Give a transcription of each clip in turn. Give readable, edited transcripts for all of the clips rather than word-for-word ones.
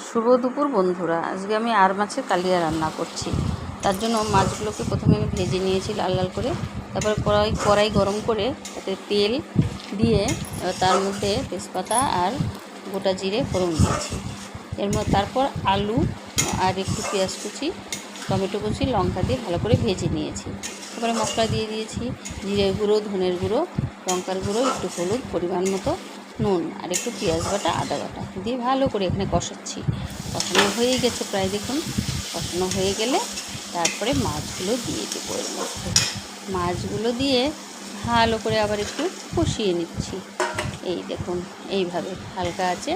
শুভ দুপুর বন্ধুরা, আজকে আমি আর মাছের কালিয়া রান্না করছি। তার জন্য মাছগুলোকে প্রথমে আমি ভেজে নিয়েছি লাল লাল করে। তারপর কড়াই গরম করে তাতে তেল দিয়ে তার মধ্যে তেজপাতা আর গোটা জিরে ফোড়ন দিয়েছি। তারপর আলু আর একটু পেঁয়াজ কুচি, টমেটো কুচি, লঙ্কা দিয়ে ভালো করে ভেজে নিয়েছি। তারপরে মশলা দিয়ে দিয়েছি জিরের গুঁড়ো, ধনের গুঁড়ো, লঙ্কার গুঁড়ো, একটু হলুদ, পরিমাণ মতো নুন আর একটু পেঁয়াজ বাটা, আদা বাটা দিয়ে ভালো করে এখানে কষাচ্ছি। কষানো হয়ে গেছে প্রায়, দেখুন। কষানো হয়ে গেলে তারপরে মাছগুলো দিয়ে দেবো এর মধ্যে। মাছগুলো দিয়ে ভালো করে আবার একটু কষিয়ে নিচ্ছি। এই দেখুন, এইভাবে হালকা আছে,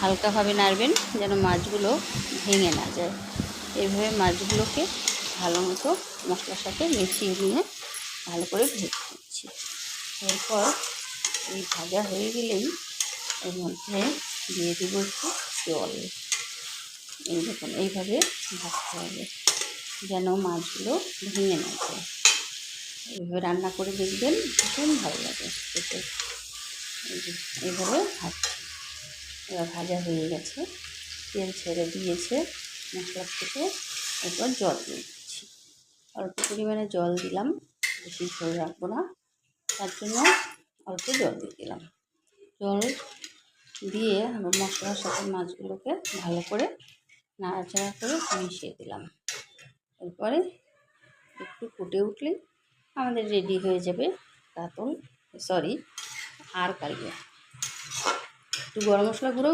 হালকাভাবে নাড়বেন যেন মাছগুলো ভেঙে না যায়। এইভাবে মাছগুলোকে ভালো মতো মশলার সাথে মিশিয়ে নিয়ে ভালো করে ভেজে নিচ্ছি। এরপর এই ভাজা হয়ে গেলেই এর মধ্যে দিয়ে দেব একটু জল। এই দেখুন, এইভাবে ভাজতে হবে যেন মাছগুলো ভেঙে না যায়। এইভাবে রান্না করে দেখবেন, ভীষণ ভালো লাগে খেতে। এইভাবে ভাজছি। এবার ভাজা হয়ে গেছে, তেল ছেড়ে দিয়েছে মশলার থেকে। এরপর জল দিয়ে দিচ্ছি, অল্প পরিমাণে জল দিলাম, বেশি ঝোল রাখবো না, তার জন্য অল্প জল দিয়ে দিলাম। জল দিয়ে আবার মশলার সাথে মাছগুলোকে ভালো করে নাড়াচাড়া করে মিশিয়ে দিলাম। এরপরে একটু ফুটে উঠলেই আমাদের রেডি হয়ে যাবে কাতল আর কালিয়া। একটু গরম মশলা গুঁড়ো